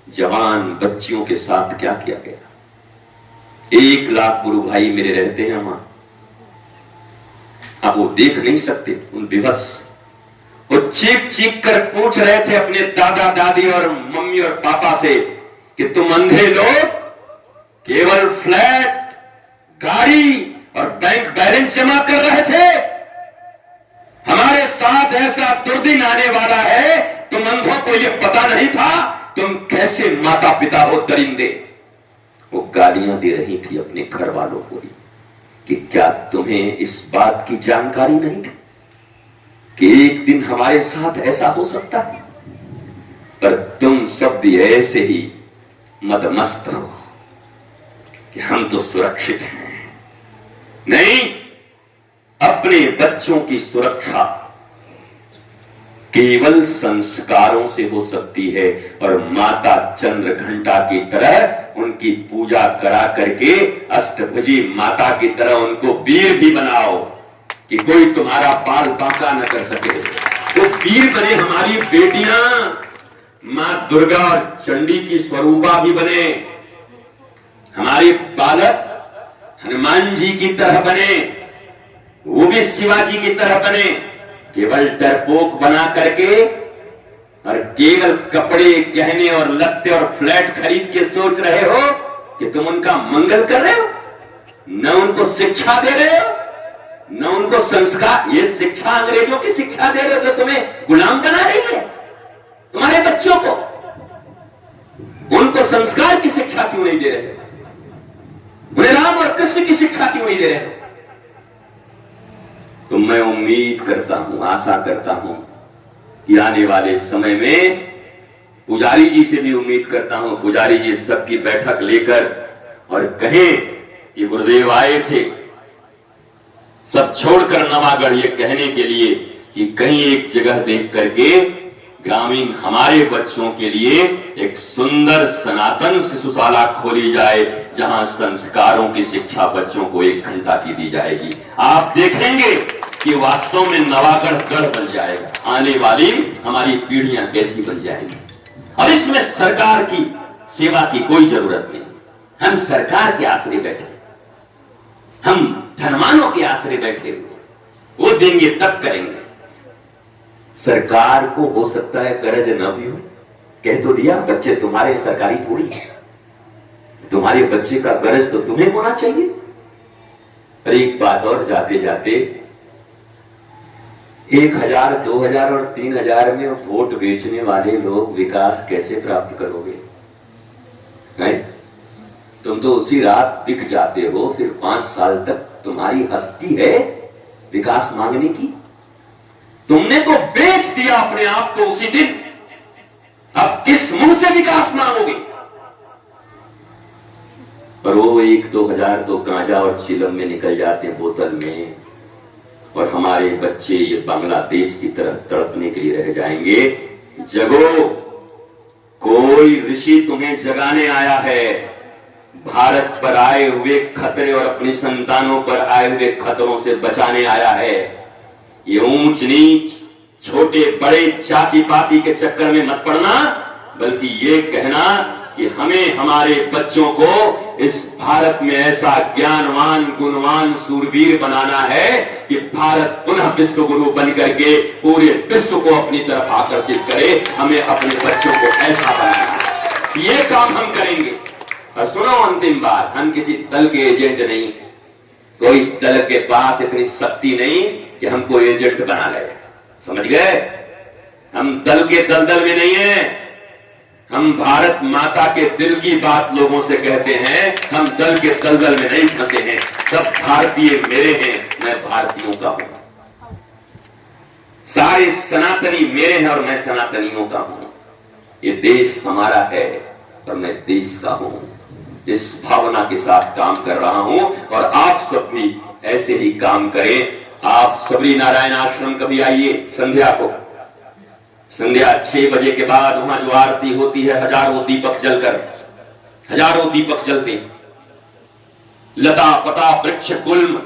जवान बच्चियों के साथ क्या किया गया। 1 लाख गुरु भाई मेरे रहते हैं वहां, आप वो देख नहीं सकते। उन विवश वो चीख चीख कर पूछ रहे थे अपने दादा दादी और मम्मी और पापा से कि तुम अंधे लोग केवल फ्लैट, गाड़ी और बैंक बैलेंस जमा कर रहे थे, हमारे साथ ऐसा दुर्दिन आने वाला है, तुम अंधों को यह पता नहीं था, तुम कैसे माता पिता हो दरिंदे। वो गालियां दे रही थी अपने घर वालों को कि क्या तुम्हें इस बात की जानकारी नहीं थी कि एक दिन हमारे साथ ऐसा हो सकता है। पर तुम सब भी ऐसे ही मदमस्त हो कि हम तो सुरक्षित हैं। नहीं, अपने बच्चों की सुरक्षा केवल संस्कारों से हो सकती है। और माता चंद्र घंटा की तरह उनकी पूजा करा करके अष्टभुजी माता की तरह उनको वीर भी बनाओ कि कोई तुम्हारा बाल बांका न कर सके। तो वीर बने हमारी बेटियां, मां दुर्गा और चंडी की स्वरूपा भी बने, हमारे बालक हनुमान जी की तरह बने, वो भी शिवाजी की तरह बने। केवल डरपोक बना करके और केवल कपड़े गहने और लत्ते और फ्लैट खरीद के सोच रहे हो कि तुम उनका मंगल कर रहे हो, न उनको शिक्षा दे रहे हो, न उनको संस्कार। ये शिक्षा अंग्रेजों की शिक्षा दे रहे हो जो तुम्हें गुलाम बना रही है तुम्हारे बच्चों को। उनको संस्कार की शिक्षा क्यों नहीं दे रहे हो? उन्हें राम और कृष्ण की शिक्षा क्यों नहीं दे रहे हो? तो मैं उम्मीद करता हूं, आशा करता हूं कि आने वाले समय में पुजारी जी से भी उम्मीद करता हूं, पुजारी जी सबकी बैठक लेकर और कहें कि गुरुदेव आए थे सब छोड़कर नवागढ़ ये कहने के लिए कि कहीं एक जगह देख करके ग्रामीण हमारे बच्चों के लिए एक सुंदर सनातन शिशुशाला खोली जाए जहां संस्कारों की शिक्षा बच्चों को 1 घंटा की दी जाएगी। आप देखेंगे कि वास्तव में नवागढ़ गढ़ बन जाएगा। आने वाली हमारी पीढ़ियां कैसी बन जाएंगी। और इसमें सरकार की सेवा की कोई जरूरत नहीं। हम सरकार के आश्रय बैठे, हम धनवानों के आश्रय बैठे हुए, वो देंगे तब करेंगे। सरकार को हो सकता है कर्ज न भी हो, कह तो दिया बच्चे तुम्हारे सरकारी थोड़ी है, तुम्हारे बच्चे का कर्ज तो तुम्हें होना चाहिए। और एक बात और, जाते जाते 1000, 2000 और 3000 में वोट बेचने वाले लोग विकास कैसे प्राप्त करोगे? नहीं, तुम तो उसी रात बिक जाते हो, फिर 5 साल तक तुम्हारी हस्ती है विकास मांगने की। तुमने तो बेच दिया अपने आप को उसी दिन, अब किस मुंह से विकास मांगोगे? पर वो 1-2 हजार तो गांजा और चिलम में निकल जाते हैं, बोतल में, और हमारे बच्चे ये बांग्लादेश की तरह तड़पने के लिए रह जाएंगे। जगो, कोई ऋषि तुम्हें जगाने आया है। भारत पर आए हुए खतरे और अपनी संतानों पर आए हुए खतरों से बचाने आया है। ये ऊंच नीच, छोटे बड़े जाति पाति के चक्कर में मत पड़ना, बल्कि ये कहना कि हमें हमारे बच्चों को इस भारत में ऐसा ज्ञानवान, गुणवान, सूरवीर बनाना है कि भारत पुनः विश्व गुरु बनकर के पूरे विश्व को अपनी तरफ आकर्षित करे। हमें अपने बच्चों को ऐसा बनाना है, ये काम हम करेंगे। और सुनो, अंतिम बात, हम किसी दल के एजेंट नहीं, कोई दल के पास इतनी शक्ति नहीं कि हमको एजेंट बना ले, समझ गए? हम दल के दलदल में नहीं है, हम भारत माता के दिल की बात लोगों से कहते हैं। हम दल के दलदल में नहीं फंसे हैं, सब भारतीय मेरे हैं, मैं भारतीयों का हूं। सारे सनातनी मेरे हैं और मैं सनातनियों का हूं। ये देश हमारा है और मैं देश का हूं। इस भावना के साथ काम कर रहा हूं और आप सब भी ऐसे ही काम करें। आप सबरी नारायण आश्रम कभी आइए संध्या को, संध्या 6 बजे के बाद वहां जो आरती होती है, हजारों दीपक जलकर, हजारों दीपक जलते, लता पता वृक्ष गुल्म,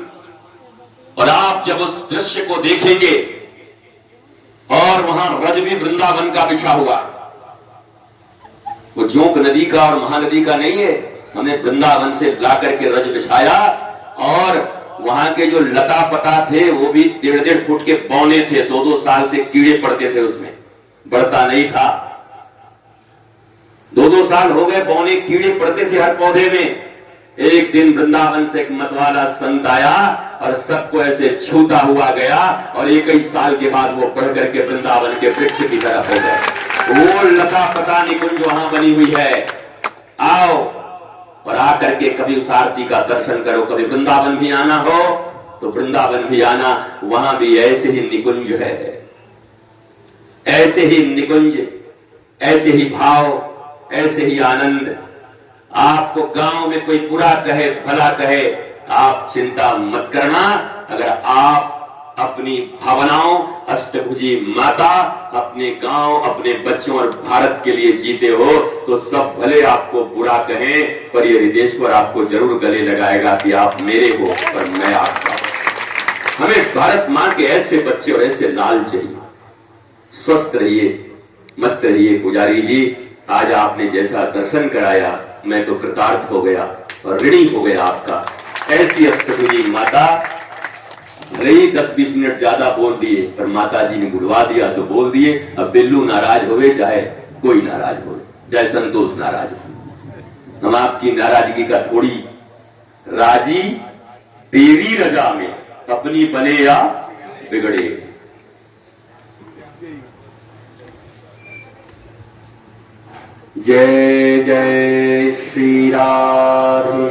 और आप जब उस दृश्य को देखेंगे, और वहां रज भी वृंदावन का बिछा हुआ, वो जोंक नदी का और महानदी का नहीं है, हमने वृंदावन से लाकर के रज बिछाया। और वहां के जो लता पता थे वो भी 1.5 फुट के बौने थे, 2-2 साल से कीड़े पड़ते थे, उसमें बढ़ता नहीं था। 2-2 साल हो गए, बौने कीड़े पड़ते थे हर पौधे में। एक दिन वृंदावन से एक मतवाला संत आया और सबको ऐसे छूता हुआ गया, और 1 साल के बाद वो बढ़ करके वृंदावन के वृक्ष की तरफ हो गए। वो लता पता निकुंज वहां बनी हुई है। आओ और आकर के कभी उस आरती का दर्शन करो। कभी वृंदावन भी आना हो तो वृंदावन भी आना, वहां भी ऐसे ही निकुंज है, ऐसे ही निकुंज, ऐसे ही भाव, ऐसे ही आनंद। आपको गांव में कोई बुरा कहे, भला कहे, आप चिंता मत करना। अगर आप अपनी भावनाओं अष्टभुजी माता अपने गांव, अपने बच्चों और भारत के लिए जीते हो तो सब भले आपको बुरा कहें, पर ये हृदयेश्वर आपको जरूर गले लगाएगा कि आप मेरे हो और मैं आपका। हमें भारत मां के ऐसे बच्चे और ऐसे लाल चाहिए। स्वस्थ रहिए, मस्त रहिए। पुजारी जी, आज आपने जैसा दर्शन कराया मैं तो कृतार्थ हो गया और ऋणी हो गया आपका। ऐसी अष्टभुजी माता, रही 10-20 मिनट ज्यादा बोल दिए पर माता जी ने बुलवा दिया तो बोल दिए। अब बिल्लू नाराज होवे, चाहे कोई नाराज हो, चाहे संतोष नाराज हो, हम आपकी नाराजगी का थोड़ी राजी। तेरी रजा में अपनी बने या बिगड़े। जय जय श्री राधे,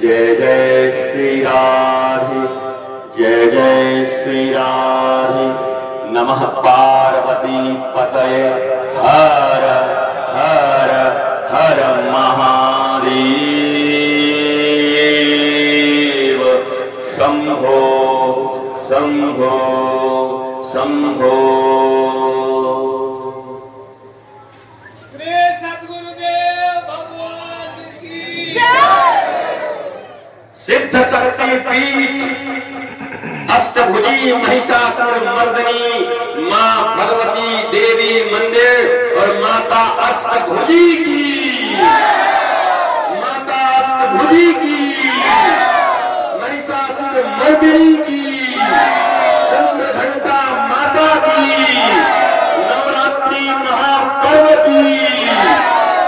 जय जय श्री राधे, जय जय श्री राधे। नमः पार्वती पतये हर हर हर महादेव। शंभो शंभो शंभो। श्री सद्गुरुदेव भगवान की जय। सिद्ध शक्ति पीठ अष्टभुजी महिषासुर मर्दनी मां भगवती देवी मंदिर और माता अष्टभुजी की, माता अष्टभुजी की, महिषासुर मर्दिनी की, चंद्रघंटा माता की, नवरात्रि महापर्व की,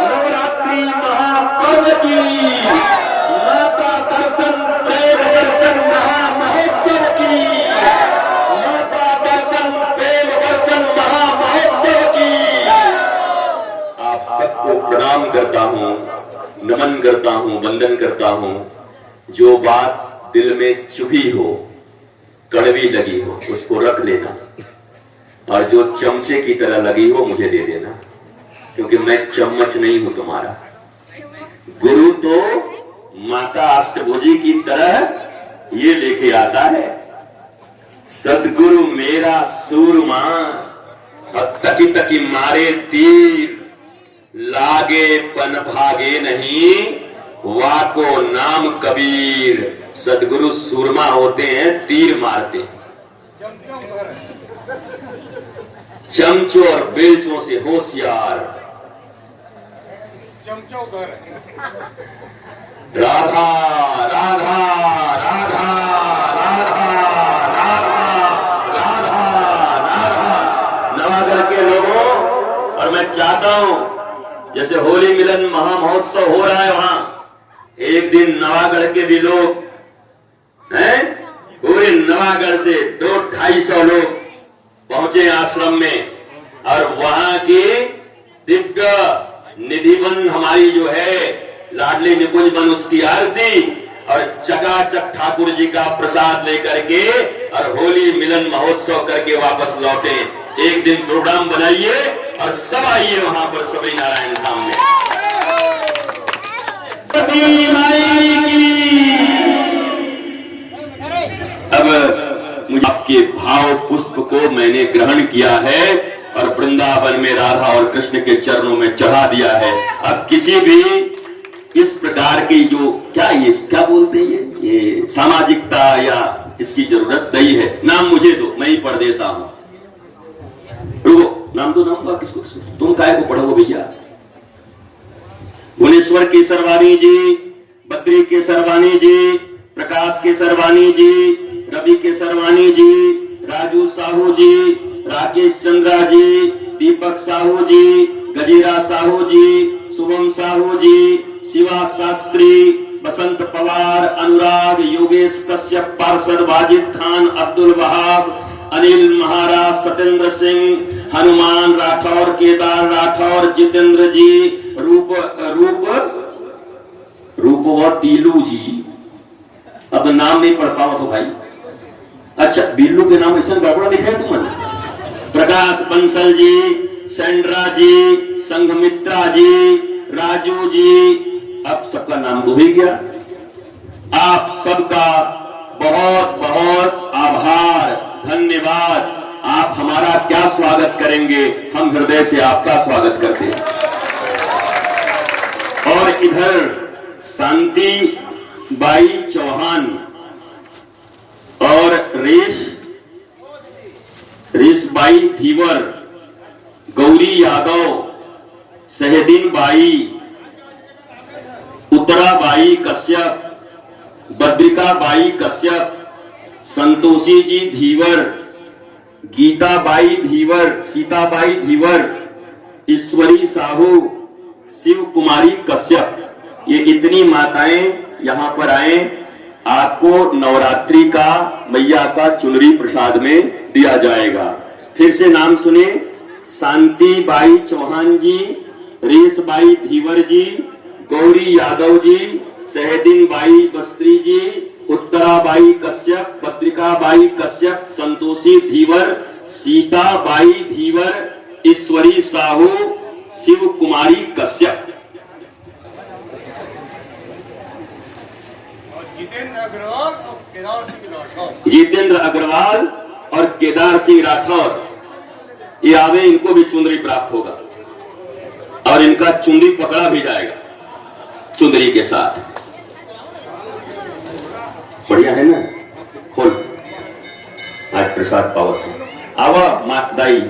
नवरात्रि महापर्व की, माता दर्शन प्रेम दर्शन महामहोत्सव की, माता दर्शन प्रेम दर्शन महामहोत्सव की। आप सबको प्रणाम करता हूँ, नमन करता हूँ, वंदन करता हूँ। जो बात दिल में चुभी हो, कड़वी लगी हो, उसको रख लेना, और जो चमचे की तरह लगी हो मुझे दे देना, क्योंकि मैं चम्मच नहीं हूं तुम्हारा। गुरु तो माता अष्टभुजी की तरह ये लेके आता है। सदगुरु मेरा सूरमा, तकी तकी मारे तीर, लागे पन भागे नहीं, वाको नाम कबीर। सदगुरु सूरमा होते हैं, तीर मारते हैं, चमचों और बेलचों से होशियार। राधा राधा राधा राधा राधा राधा राधा। नवागढ़ के लोगों, और मैं चाहता हूं जैसे होली मिलन महामहोत्सव हो रहा है, वहां एक दिन नवागढ़ के भी लोग हैं, पूरे नवागढ़ से 200-250 लोग पहुंचे आश्रम में, और वहां की दिव्य निधिवन हमारी जो है लाडली निकुंज बन, उसकी आरती और चकाचक ठाकुर जी का प्रसाद लेकर के और होली मिलन महोत्सव करके वापस लौटे। एक दिन प्रोग्राम बनाइए और सब आइए वहां पर सबरी नारायण धाम में। अब मुझे आपके भाव पुष्प को मैंने ग्रहण किया है और वृंदावन में राधा और कृष्ण के चरणों में चढ़ा दिया है। अब किसी भी इस प्रकार की जो क्या बोलते हैं ये सामाजिकता या इसकी जरूरत नहीं है। नाम मुझे दो, मैं ही पढ़ देता हूं। रुको, नाम दो, नाम दो किसको? तुम काय को पढ़ोगे भैया? भुवनेश्वर केसरवानी जी, बद्री केसरवानी जी, प्रकाश केसरवानी जी, रवि केसरवानी जी, राजू साहू जी, राकेश चंद्रा जी, दीपक साहू जी, गजीरा साहू जी, शुभम साहू जी, शिवा शास्त्री, बसंत पवार, अनुराग, योगेश कश्यप, पार्षद वाजिद खान, अब्दुल वहाब, अनिल महाराज, सत्येंद्र सिंह, हनुमान राठौर, केदार राठौर, जितेंद्र जी, रूप व टीलू जी। अब नाम नहीं पढ़ पाओ तो भाई। अच्छा, बिल्लू के नाम ऐसा गड़बड़ा लिखा है तुमने? प्रकाश बंसल जी, सेंड्रा जी, संघमित्रा जी, राजू जी, अब सबका नाम तो ही गया। आप सबका बहुत बहुत आभार, धन्यवाद। आप हमारा क्या स्वागत करेंगे, हम हृदय से आपका स्वागत करते हैं। और इधर शांति बाई चौहान और रेशबाई धीवर, गौरी यादव, सहदीन बाई, उत्तराबाई कश्यप, बद्रिका बाई कश्यप, संतोषी जी धीवर, गीताबाई धीवर, सीताबाई धीवर, ईश्वरी साहू, शिव कुमारी कश्यप, ये इतनी माताएं यहां पर आए। आपको नवरात्रि का मैया का चुनरी प्रसाद में दिया जाएगा। फिर से नाम सुने, शांति बाई चौहान जी, रेशबाई धीवर जी, गौरी यादव जी, सहदीन बाई बस्त्री जी, उत्तराबाई कश्यप, पत्रिका बाई कश्यप, संतोषी धीवर, सीता बाई धीवर, ईश्वरी साहू, शिव कुमारी कश्यप। जितेंद्र अग्रवाल और केदार सिंह राठौर, ये आवे, इनको भी चुंदरी प्राप्त होगा और इनका चुंदरी पकड़ा भी जाएगा चुंदरी के साथ। बढ़िया है ना, खोल आज प्रसाद पावत आवा मात दाई।